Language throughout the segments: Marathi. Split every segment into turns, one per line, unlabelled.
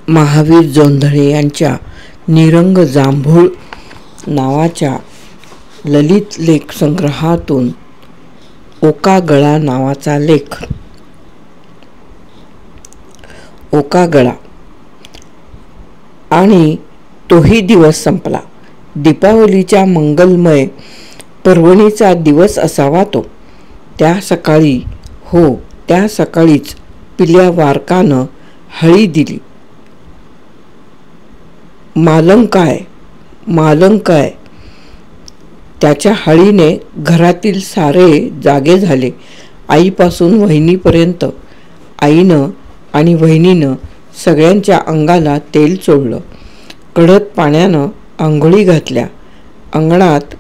महावीर जोंधळे यांच्या निरंग जांभूळ नावाच्या ललित लेख संग्रहातून ओका गळा नावाचा लेख. ओका गळा. आणि तोही दिवस संपला. दीपावलीच्या मंगलमय पर्वणीचा दिवस असावा तो. त्या सकाळीच पिल्या वारकानं हळी दिली. मालंकाय त्याच्या हळीने घरातील सारे जागे झाले. आईपासून वहिनीपर्यंत. आईनं आणि वहिनीनं सगळ्यांच्या अंगाला तेल चोळलं. कडक पाण्यानं आंघोळी घातल्या. अंगणात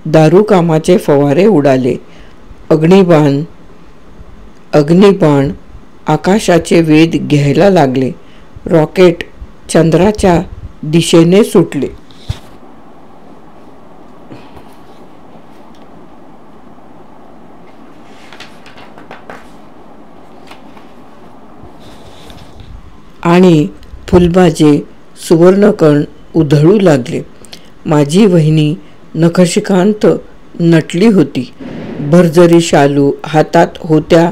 दारूकामाचे फवारे उडाले. अग्निबाण आकाशाचे वेध घ्यायला लागले. रॉकेट चंद्राच्या दिशेने सुटले. आणि फुलबाजे सुवर्णकण उधळू लागले. माझी वहिनी नखशिखांत नटली होती. भरजरी शालू, हातात होत्या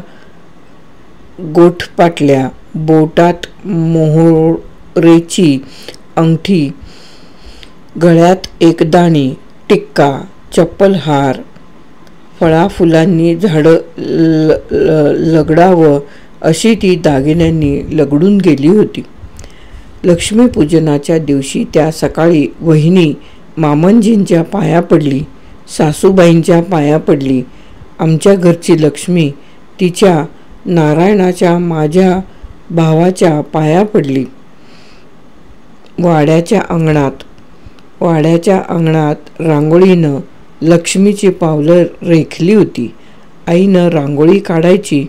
गोठपाटल्या, बोटात मोहरेची अंगठी, गळ्यात एकदाणी टिक्का, चप्पलहार, फळाफुलांनी लगडावं अशी ती दागिन्यांनी लगडून गेली होती. लक्ष्मीपूजनाच्या दिवशी त्या सकाळी वहिनी मामंजींच्या पाया पडली, सासूबाईंच्या पाया पडली. आमच्या घरची लक्ष्मी तिच्या नारायणाच्या, माझ्या भावाच्या पाया पडली. वाड्याच्या अंगणात रांगोळीनं लक्ष्मीची पावलं रेखली होती. आईनं रांगोळी काढायची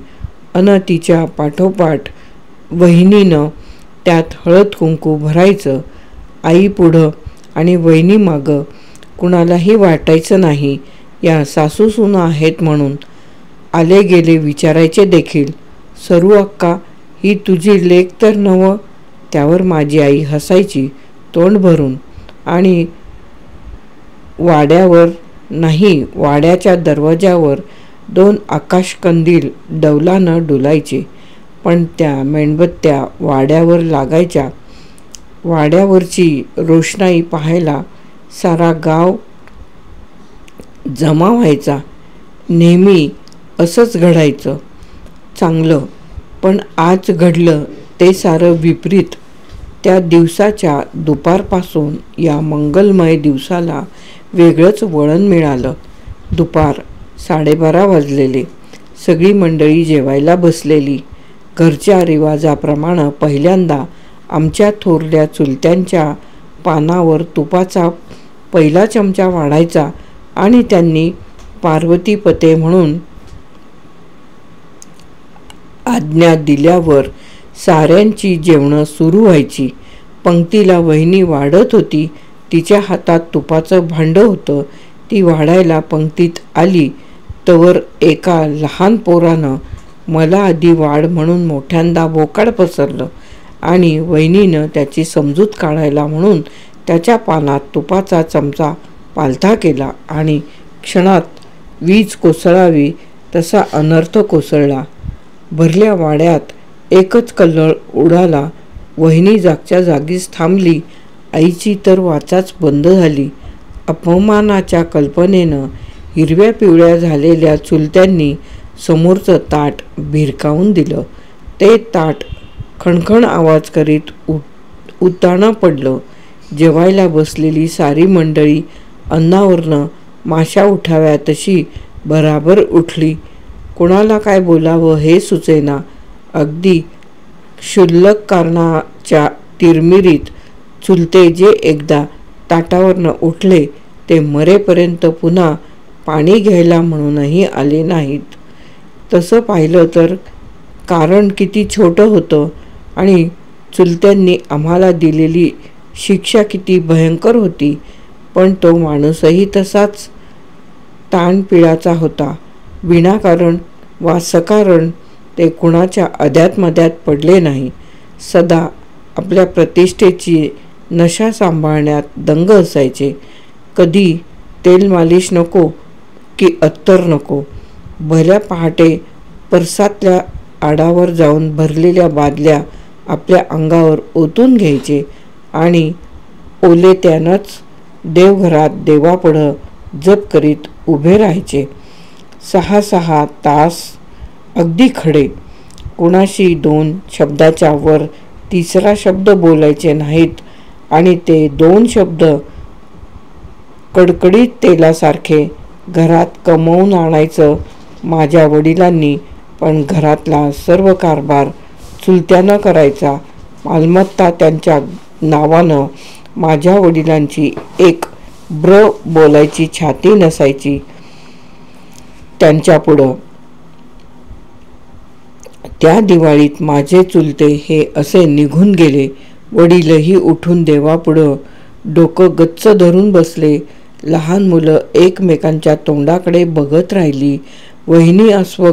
अन तिच्या पाठोपाठ वहिनीनं त्यात हळद कुंकू भरायचं. आई पुढं आणि वहिनी मागं. कुणालाही वाटायचं नाही या सासूसुना आहेत म्हणून. आले गेले विचारायचे देखील. सरू अक्का, ही तुझी लेक तर नवं? त्यावर माझी आई हसायची तोंड भरून. आणि वाड्याच्या दरवाजावर 2 आकाशकंदील डौलानं डुलायचे. पण त्या मेणबत्त्या वाड्यावर लागायच्या. वाड्यावरची रोषणाई पाहायला सारा गाव जमा व्हायचा. नेहमी असंच घडायचं चांगलं. पण आज घडलं ते सारं विपरीत. त्या दिवसाच्या दुपारपासून या मंगलमय दिवसाला वेगळंच वळण मिळालं. दुपार 12:30 वाजलेले. सगळी मंडळी जेवायला बसलेली. घरच्या रिवाजाप्रमाणे पहिल्यांदा आमच्या थोरल्या चुलत्यांच्या पानावर तुपाचा पहिला चमचा वाढायचा आणि त्यांनी पार्वतीपते म्हणून आज्ञा दिल्यावर साऱ्यांची जेवणं सुरू व्हायची. पंक्तीला वहिनी वाढत होती. तिच्या हातात तुपाचं भांडं होतं. ती वाढायला पंक्तीत आली तवर एका लहान पोरानं मला आधी वाढ म्हणून मोठ्यांदा बोकाड पसरलं आणि वहिनीनं त्याची समजूत काढायला म्हणून त्याच्या पानात तुपाचा चमचा पालथा केला आणि क्षणात वीज कोसळावी तसा अनर्थ कोसळला. भरल्या वाड्यात एकच कल्लोळ उडाला. वहिनी जागच्या जागीच थांबली. आईची तर वाचाच बंद झाली. अपमानाच्या कल्पनेनं हिरव्या पिवळ्या झालेल्या चुलत्यांनी समोरचं ताट भिरकावून दिलं. ते ताट खणखण आवाज करीत उताणं पडलं. जेवायला बसलेली सारी मंडळी अन्नावरनं माशा उठाव्या तशी भराभर उठली. कुणाला काय बोलावं हे सुचेना. अगदी क्षुल्लक कारणाच्या तिरमिरीत चुलते जे एकदा ताटावरनं उठले ते मरेपर्यंत पुन्हा पाणी घ्यायला म्हणूनही आले नाहीत. तसं पाहिलं तर कारण किती छोटं होतं आणि चुलत्यांनी आम्हाला दिलेली शिक्षा किती भयंकर होती. पण तो माणूसही तसाच ताणपिळाचा होता. विनाकारण वा सकारण ते कुणाच्या अध्यात्मध्यात पडले नाही. सदा आपल्या प्रतिष्ठेची नशा सांभाळण्यात दंग असायचे. कधी तेल मालिश नको की अत्तर नको. भल्या पहाटे परसातल्या आडावर जाऊन भरलेल्या बादल्या आपल्या अंगावर ओतून घ्यायचे आणि ओले त्यानंच देवघरात देवापुढं जप करीत उभे राहायचे. 6-6 तास अगदी खडे. कुणाशी 2 शब्दाच्या वर तिसरा शब्द बोलायचे नाहीत आणि ते 2 शब्द कडकडीत तेलासारखे घरात कमवून आणायचं माझ्या वडिलांनी. पण घरातला सर्व कारभार चुलत्यानं करायचा. मालमत्ता त्यांच्या नावानं माझ्या वडिलांची एक ब्र बोलायची छाती नसायची त्यांच्यापुढं. त्या दिवाळीत माझे चुलते हे असे निघून गेले. वडीलही उठून देवापुढं डोकं गच्च धरून बसले. लहान मुलं एकमेकांच्या तोंडाकडे बघत राहिली. वहिनी अस्व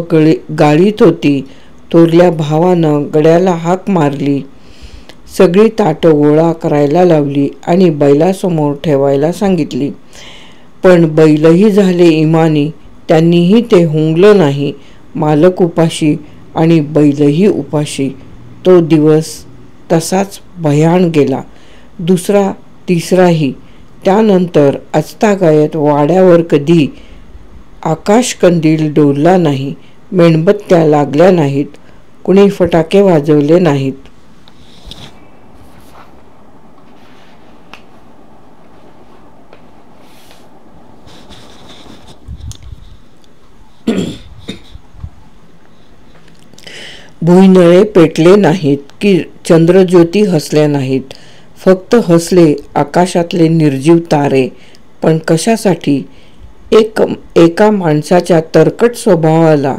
गाळीत होती. थोरल्या भावानं गड्याला हाक मारली. सगळी ताटं गोळा करायला लावली आणि बैलासमोर ठेवायला सांगितली. पण बैलही झाले इमानी. त्यांनीही ते हुंगलं नाही. मालक उपाशी आणि बैलही उपाशी. तो दिवस तसाच भयाण गेला. दुसरा तिसराही. त्यानंतर आजतागायत वाड्यावर कधी आकाशकंदील डोलला नाही. मेणबत्त्या लागल्या नाहीत. कुणी फटाके वाजवले नाहीत. भुईनळे पेटले नाहीत की चंद्रज्योती हसल्या नाहीत. फक्त हसले आकाशातले निर्जीव तारे. पण कशासाठी? एका माणसाच्या तरकट स्वभावाला.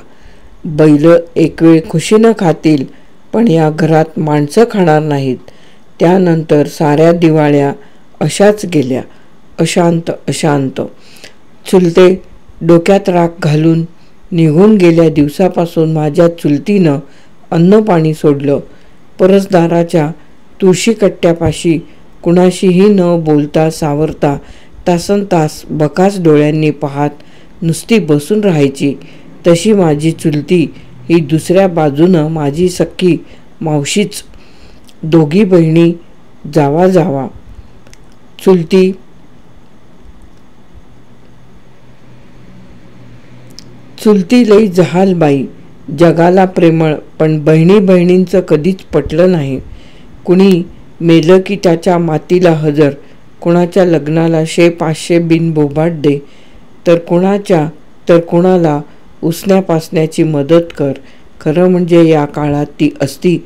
बैल एकवेळ खुशीनं खातील पण या घरात माणसं खाणार नाहीत. त्यानंतर साऱ्या दिवाळ्या अशाच गेल्या. अशांत अशांत. चुलते डोक्यात राख घालून निघून गेल्या दिवसापासून माझ्या चुलतीनं अन्नपाणी सोडलं. परसदाराच्या तुळशीकट्ट्यापाशी कुणाशीही न बोलता सावरता तासनतास बकास डोळ्यांनी पाहत नुसती बसून राहायची. तशी माझी चुलती ही दुसऱ्या बाजूनं माझी सख्खी मावशीच. दोघी बहिणी जावा जावा. चुलती लई जहाल बाई. जगाला प्रेमळ. पण बहिणी बहिणींचं कधीच पटलं नाही. कुणी मेलं की त्याच्या मातीला हजर. कुणाच्या लग्नाला 100-500 बिनबोबाट दे. तर कुणाला उसण्यापासण्याची मदत कर. खरं म्हणजे या काळात ती असती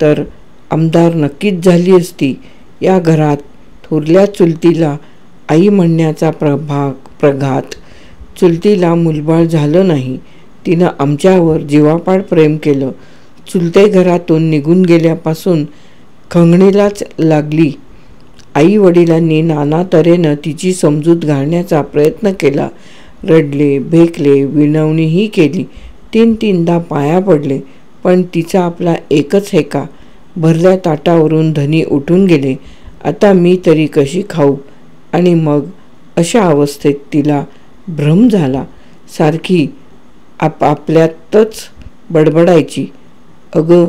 तर आमदार नक्कीच झाली असती. या घरात थोरल्या चुलतीला आई म्हणण्याचा प्रघात. चुलतीला मुलबाळ झालं नाही. तिनं आमच्यावर जीवापाड प्रेम केलं. चुलते घरातून निघून गेल्यापासून खंगणीलाच लागली. आई वडिलांनी नाना तऱ्हेनं तिची समजूत घालण्याचा प्रयत्न केला. रडले, भेकले, विनवणीही केली. 3-3दा पाया पडले. पण तिचा आपला एकच हेका. भरल्या ताटावरून धनी उठून गेले. आता मी तरी कशी खाऊ? आणि मग अशा अवस्थेत तिला भ्रम झाला. सारखी आपल्यातच बडबडायची. अगं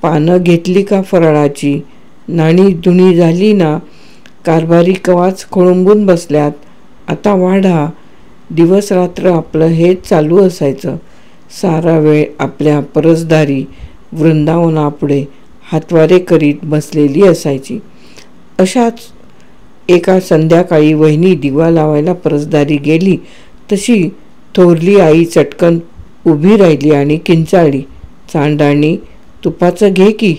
पानं घेतली का फराळाची? नाणी धुणी झाली ना? कारभारी कवाच खोळंबून बसल्यात. आता वाढा. दिवस रात्र आपलं हेच चालू असायचं. सारा वेळ आपल्या परसदारी वृंदावनापुढे हातवारे करीत बसलेली असायची. अशाच एका संध्याकाळी वहिनी दिवा लावायला परसदारी गेली तशी थोरली आई चटकन उभी राहिली आणि किंचाळली. चांडाणी, तुपाचं घे की.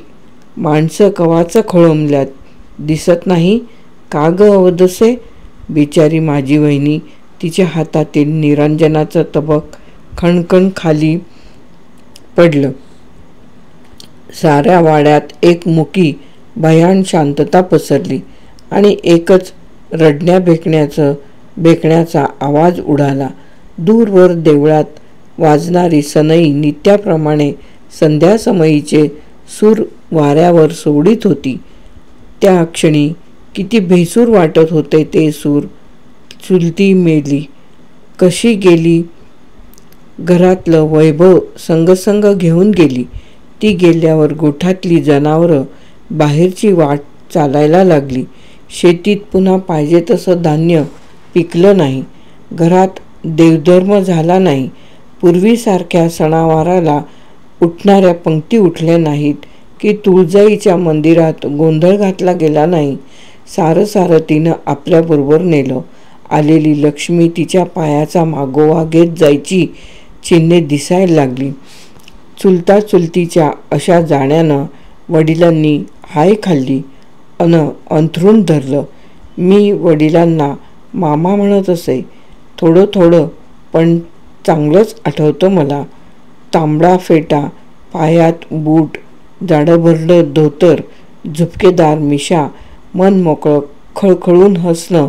माणसं कवाचं खोळंबल्यात. दिसत नाही का ग अवदसे? बिचारी माझी वहिनी. तिच्या हातातील निरांजनाचं तबक खणखण खाली पडलं. साऱ्या वाड्यात एक मुकी भयाण शांतता पसरली आणि एकच रडण्या बेकण्याचा आवाज उडाला. दूरवर देवळात वाजणारी सनई नित्याप्रमाणे संध्यासमयीचे सूर वाऱ्यावर सोडीत होती. त्या क्षणी किती भेसूर वाटत होते ते सूर. चुलती मेली, कशी गेली, घरातलं वैभव संगसंग घेऊन गेली. ती गेल्यावर गोठ्यातली जनावरं बाहेरची वाट चालायला लागली. शेतीत पुन्हा पाहिजे तसं धान्य पिकलं नाही. घरात देवधर्म झाला नाही. पूर्वीसारख्या सणावाराला उठणाऱ्या पंक्ती उठल्या नाहीत की तुळजाईच्या मंदिरात गोंधळ घातला गेला नाही. सारं तिनं आपल्याबरोबर नेलं. आलेली लक्ष्मी तिच्या पायाचा मागोवा घेत जायची चिन्हे दिसायला लागली. चुलता चुलतीच्या अशा जाण्यानं वडिलांनी हाय खाल्ली अन अंथरूण धरलं. मी वडिलांना मामा म्हणत असे. थोडं पण चांगलंच आठवतं मला. तांबडा फेटा, पायात बूट, जाडभरलं धोतर, झुपकेदार मिशा, मन मोकळं खळखळून हसणं.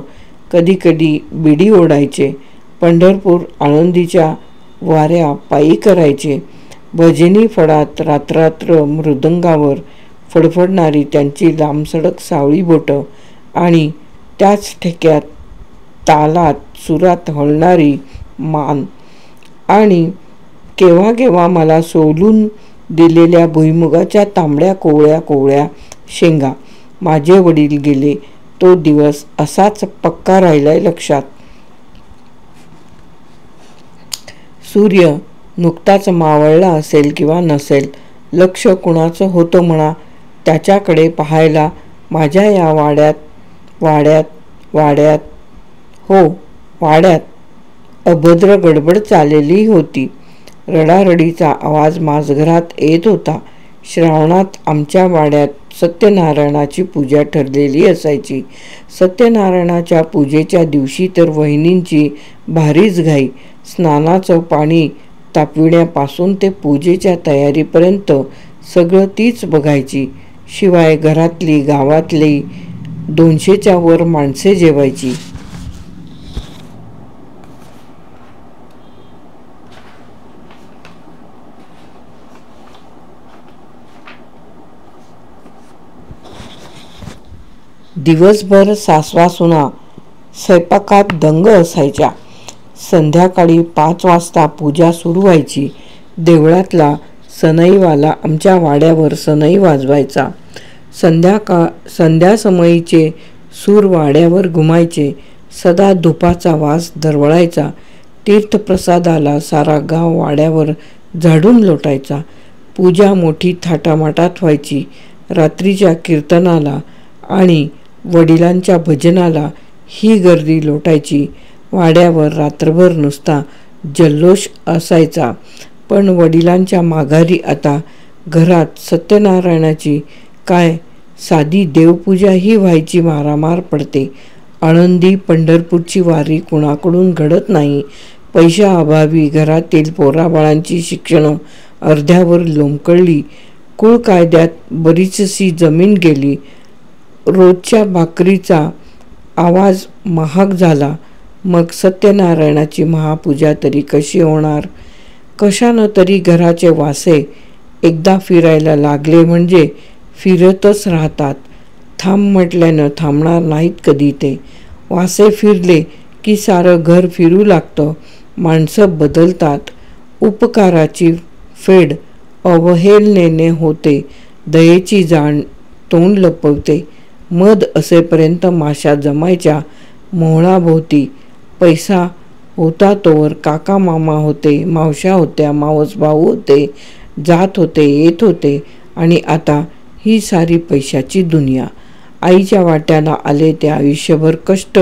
कधी बिडी ओढायचे. पंढरपूर आळंदीच्या वाऱ्या पायी करायचे. भजनी फडात रात्र मृदंगावर फडफडणारी त्यांची लांबसडक सावळी बोटं आणि त्याच ठेक्यात तालात सुरात हलणारी मान आणि केव्हा मला सोलून दिलेल्या भुईमुगाच्या तांबड्या कोवळ्या शेंगा. माझे वडील गेले तो दिवस असाच पक्का राहिलाय लक्षात. सूर्य नुकताच मावळला असेल किंवा नसेल, लक्ष कुणाचं होतं म्हणा त्याच्याकडे पाहायला माझ्या या वाड्यात अभद्र गडबड चाललेली होती. रडारडीचा आवाज माझघरात येत होता. श्रावणात आमच्या वाड्यात सत्यनारायणाची पूजा ठरलेली असायची. सत्यनारायणाच्या पूजेच्या दिवशी तर वहिनींची भारीच घाई. स्नानाचं पाणी तापविण्यापासून ते पूजेच्या तयारीपर्यंत सगळं तीच बघायची. शिवाय घरातली गावातली 200च्या वर माणसे जेवायची. दिवसभर सासवा-सुना स्वयंपाकात दंग असायच्या. संध्याकाळी 5 वाजता पूजा सुरू व्हायची. देवळातला सनईवाला आमच्या वाड्यावर सनई वाजवायचा. संध्यासमयीचे सूर वाड्यावर घुमायचे. सदा धुपाचा वास दरवळायचा. तीर्थप्रसादाला सारा गाव वाड्यावर झाडून लोटायचा. पूजा मोठी थाटामाटात व्हायची. रात्रीच्या कीर्तनाला आणि वडिलांच्या भजनाला ही गर्दी लोटायची. वाड्यावर रात्रभर नुसता जल्लोष असायचा. पण वडिलांच्या माघारी आता घरात सत्यनारायणाची काय साधी देवपूजाही व्हायची मारामार पडते. आळंदी पंढरपूरची वारी कुणाकडून घडत नाही. पैशाअभावी घरातील पोराबाळांची शिक्षणं अर्ध्यावर लोंबकळली. कुळकायद्यात बरीचशी जमीन गेली. रोजच्या भाकरीचा आवाज महाग झाला. मग सत्यनारायणाची महापूजा तरी कशी होणार? कशानं तरी घराचे वासे एकदा फिरायला लागले म्हणजे फिरतच राहतात. थांब म्हटल्यानं थांबणार नाहीत कधी ते. वासे फिरले की सारं घर फिरू लागतं. माणसं बदलतात. उपकाराची फेड अवहेलनेने होते. दयेची जाण तोंड लपवते. मध असेपर्यंत माशा जमायच्या मोहळाभोवती. पैसा होता तोवर काका मामा होते, मावश्या होत्या, मावस भाऊ होते, जात होते, येत होते. आणि आता ही सारी पैशाची दुनिया. आईच्या वाट्याला आले ते आयुष्यभर कष्ट.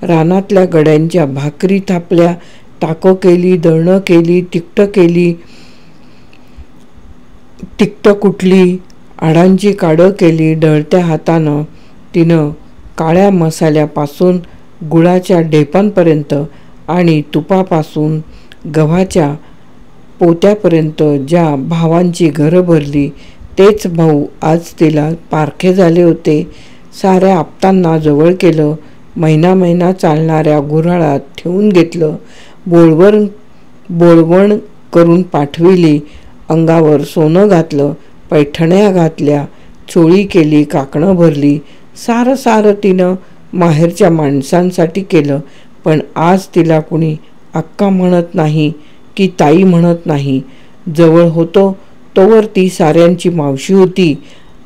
रानातल्या गड्यांच्या भाकरी थापल्या, टाकं केली, दळणं केली, तिकटं कुटली, आडांची काडं केली. ढळत्या हातानं तिनं काळ्या मसाल्यापासून गुळाच्या ढेपांपर्यंत आणि तुपापासून गव्हाच्या पोत्यापर्यंत ज्या भावांची घरं भरली तेच भाऊ आज तिला पारखे झाले होते. साऱ्या आप्तांना जवळ केलं. महिना चालणाऱ्या गुऱ्हाळात ठेवून घेतलं. बोळवण करून पाठविली. अंगावर सोनं घातलं, पैठण्या घातल्या, चोळी केली, काकणं भरली. सारं सारं तिनं माहेरच्या माणसांसाठी केलं, पण आज तिला कुणी अक्का म्हणत नाही की ताई म्हणत नाही. जवळ होतो तोवर ती साऱ्यांची मावशी होती,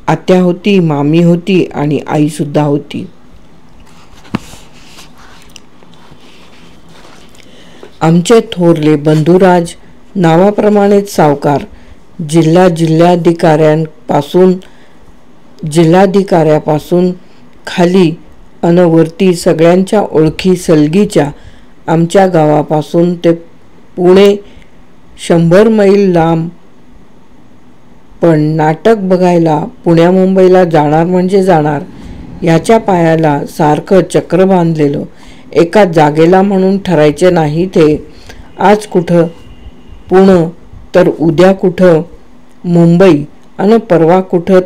आत्या होती, मामी होती आणि आईसुद्धा होती. आमचे थोरले बंधुराज नावाप्रमाणेच सावकार. जिल्हाधिकाऱ्यापासून खाली अन वरती सगळ्यांच्या ओळखी सलगीच्या. आमच्या गावापासून ते पुणे 100 मैल लांब. पण नाटक बघायला पुण्या मुंबईला जाणार म्हणजे जाणार. ह्याच्या पायाला सारखं चक्र बांधलेलं. एका जागेला म्हणून ठरायचे नाही ते. आज कुठं पुणे तर उद्या कुठं मुंबई आणि परवा कुठं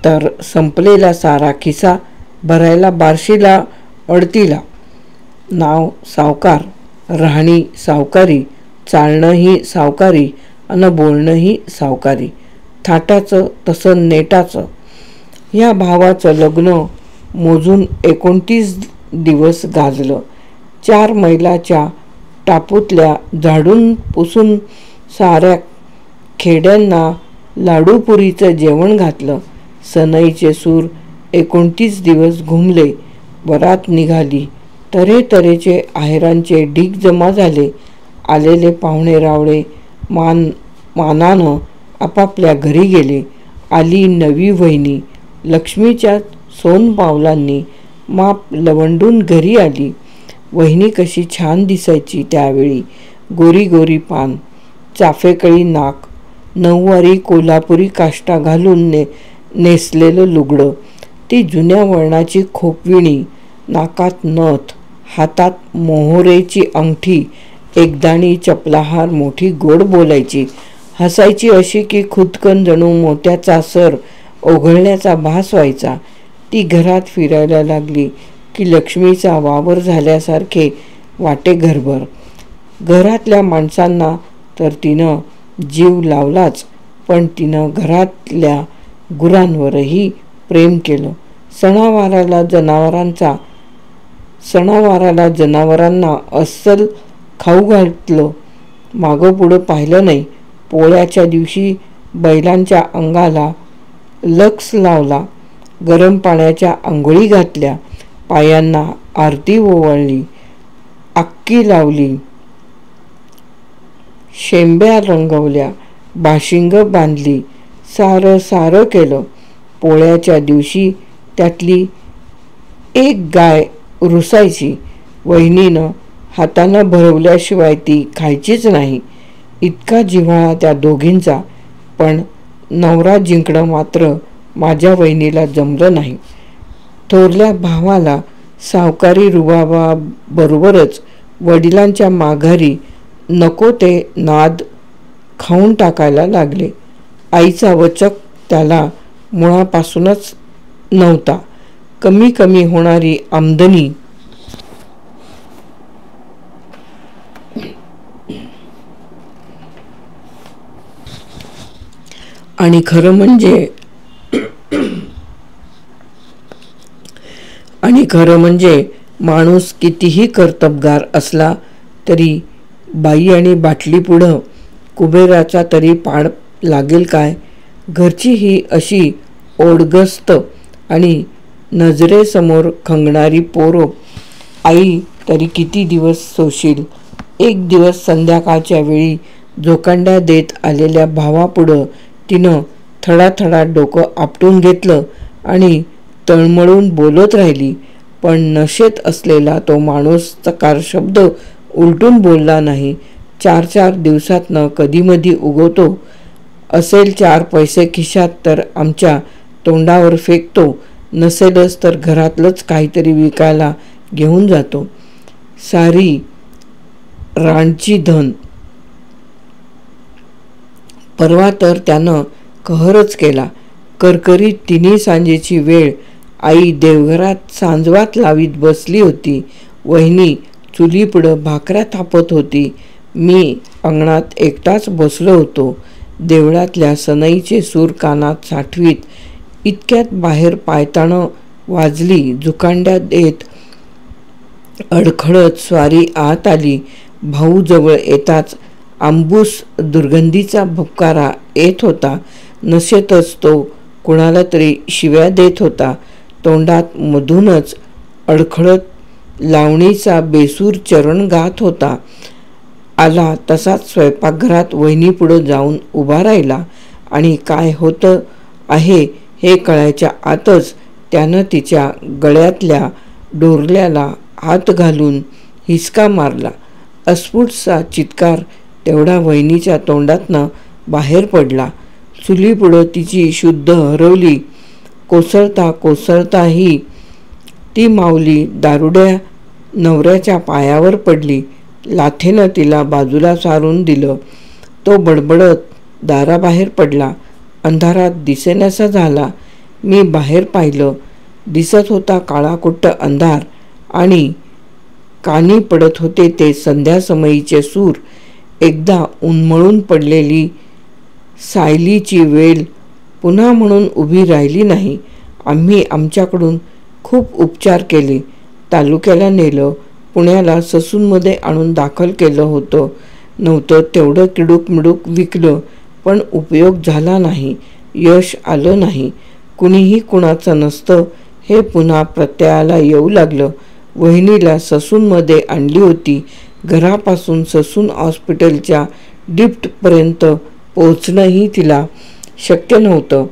तर संपलेला सारा खिसा भरायला बार्शीला अडतीला. नाव सावकार, राहणी सावकारी, चालणंही सावकारी आणि बोलणंही सावकारी. थाटाचं तसं नेटाचं. ह्या भावाचं लग्न मोजून 29 दिवस गाजलं. 4 मैलाच्या टापूतल्या झाडून पुसून साऱ्या खेड्यांना लाडूपुरीचं जेवण घातलं. सनईचे सूर 29 दिवस घुमले. वरात निघाली. तऱ्हेतऱ्हेचे आहेरांचे ढीग जमा झाले. आलेले पाहुणे रावळे मानानं आपापल्या घरी गेले. आली नवी वहिनी. लक्ष्मीच्या सोनपावलांनी माप लवंडून घरी आली. वहिनी कशी छान दिसायची त्यावेळी. गोरी गोरी पान, चाफेकळी नाक, नऊवारी कोल्हापुरी काष्टा घालून नेसलेलं लुगडं, ती जुन्या वळणाची खोपविणी, नाकात नथ, हातात मोहोरेची अंगठी, एकदाणी चपलाहार, मोठी गोड बोलायची, हसायची अशी की खुदकन जणू मोत्याचा सर ओघळण्याचा भास व्हायचा. ती घरात फिरायला लागली की लक्ष्मीचा वावर झाल्यासारखे वाटे घरभर. घरातल्या माणसांना तर तिनं जीव लावलाच, पण तिनं घरातल्या गुरांवरही प्रेम केलं. सणावाराला जनावरांना अस्सल खाऊ घातलं. मागंपुढं पाहिलं नाही. पोळ्याच्या दिवशी बैलांच्या अंगाला लक्स लावला. गरम पाण्याच्या आंघोळी घातल्या. पायांना आरती ओवाळली. आक्की लावली. शेंब्या रंगवल्या. बाशिंग बांधली. सारं सारं केलं. पोळ्याच्या दिवशी त्यातली एक गाय रुसायची. वहिनीनं हातानं भरवल्याशिवाय ती खायचीच नाही. इतका जिव्हाळा त्या दोघींचा. पण नवरा जिंकणं मात्र माझ्या वहिनीला जमलं नाही. थोरल्या भावाला सावकारी रुबाबाबरोबरच वडिलांच्या माघारी नको ते नाद खाऊन टाकायला लागले. आईचा वचक त्याला मुळापासूनच नव्हता. कमी कमी होणारी आमदनी आणि खरं म्हणजे माणूस कितीही कर्तबगार असला तरी बाई आणि बाटलीपुढं कुबेराचा तरी पाड लागेल काय. घरची ही अशी ओडगस्त आणि नजरेसमोर खंगणारी पोरं आई तरी किती दिवस सोशील. एक दिवस संध्याकाळच्या वेळी झोकांड्या देत आलेल्या भावापुढं तिनं थडाथडा डोकं आपटून घेतलं आणि तळमळून बोलत राहिली. पण नशेत असलेला तो माणूस चकार शब्द उलटून बोलला नाही. 4-4 दिवसातनं कधीमधी उगवतो. असेल 4 पैसे खिशात तर आमच्या तोंडावर फेकतो. नसेलच तर घरातलंच काहीतरी विकायला घेऊन जातो. सारी रांडची धन. परवा तर त्यानं कहरच केला. करकरीत तिन्ही सांजेची वेळ. आई देवघरात सांजवात लावीत बसली होती. वहिनी चुलीपुढं भाकऱ्या थापत होती. मी अंगणात एकटाच बसलो होतो. देवळातल्या सनईचे सूर कानात साठवीत इतक्यात बाहेर पायताणं वाजली. झुकांड्या देत अडखळत स्वारी आत आली. भाऊ जवळ येताच आंबूस दुर्गंधीचा भुपकारा येत होता. नशेतच तो कुणाला तरी शिव्या देत होता. तोंडात मधूनच अडखळत लावणीचा बेसूर चरण गात होता. आला तसाच स्वयंपाकघरात वहिनीपुढं जाऊन उभा राहिला आणि काय होतं आहे हे कळायच्या आतच त्यानं तिच्या गळ्यातल्या डोरल्याला हात घालून हिसका मारला. अस्फुटचा चित्कार तेवढा वहिनीच्या तोंडातनं बाहेर पडला. चुलीपुढं तिची शुद्ध हरवली. कोसळता कोसळताही ती माऊली दारुड्या नवऱ्याच्या पायावर पडली. लाथेनं तिला बाजूला सारून दिलं. तो बडबडत दाराबाहेर पडला. अंधारात दिसेनासा झाला. मी बाहेर पाहिलं. दिसत होता काळाकुट्ट अंधार आणि कानी पडत होते ते संध्यासमयीचे सूर. एकदा उन्मळून पडलेली सायलीची वेल पुन्हा म्हणून उभी राहिली नाही. आम्ही आमच्याकडून खूप उपचार केले. तालुक्याला नेलं. पुण्याला ससूनमध्ये आणून दाखल केलं होतं. नव्हतं तेवढं किडूक मिडूक विकलं, पण उपयोग झाला नाही. यश आलं नाही. कुणीही कुणाचं नसतं हे पुन्हा प्रत्ययाला येऊ लागलं. वहिनीला ससूनमध्ये आणली होती. घरापासून ससून हॉस्पिटलच्या लिफ्टपर्यंत पोहोचणंही तिला शक्य नव्हतं.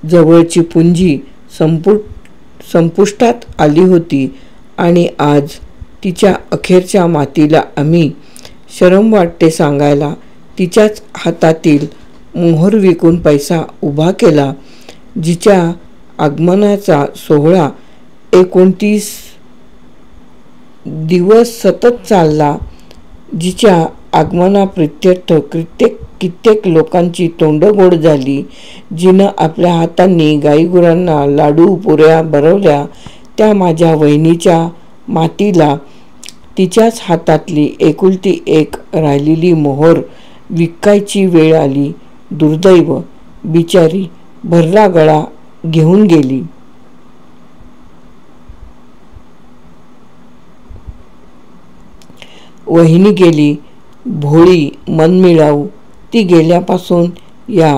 जवळची पुंजी संपुष्टात आली होती आणि आज तिच्या अखेरच्या मातीला आम्ही, शरम वाटते सांगायला, तिच्याच हातातील मोहर विकून पैसा उभा केला. जिच्या आगमनाचा सोहळा 29 दिवस सतत चालला, जिच्या आगमनाप्रित्यर्थ कित्येक लोकांची तोंडं गोड झाली, जिनं आपल्या हातांनी गाईगुरांना लाडू पुऱ्या भरवल्या, त्या माझ्या वहिनीच्या मातीला तिच्याच हातातली एकुलती एक राहिलेली मोहर विकायची वेळ आली. दुर्दैव, बिचारी भरला गळा घेऊन गेली. वहिनी गेली, भोळी मनमिळाऊ. ती गेल्यापासून या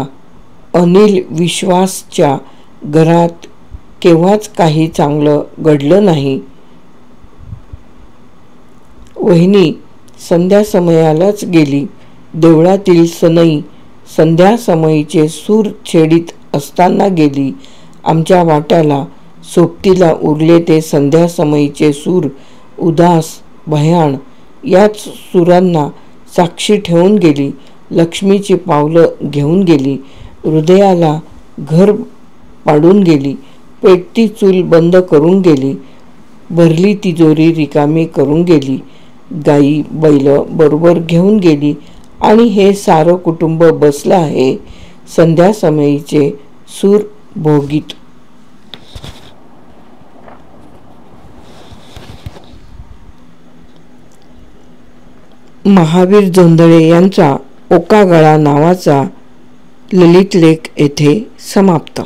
अनिल विश्वासच्या घरात केव्हाच काही चांगलं घडलं नाही. वहिनी संध्यासमयालाच गेली. देवळातील सनई संध्यासमयीचे सूर छेडीत असताना गेली. आमच्या वाट्याला सोबतीला उरले ते संध्यासमयीचे सूर उदास, भयाण याच सुरांना साक्षी ठेवून गेली. लक्ष्मीची पावलं घेऊन गेली. हृदयाला घर पाडून गेली. पेटती चूल बंद करून गेली. भरली तिजोरी रिकामी करून गेली. गाई बैल बरोबर घेऊन गेली आणि हे सारं कुटुंब बसलं आहे संध्यासमयीचे सूर भोगीत. महावीर जोंधळे यांचा ओका गळा नावाचा ललितलेख येथे समाप्त.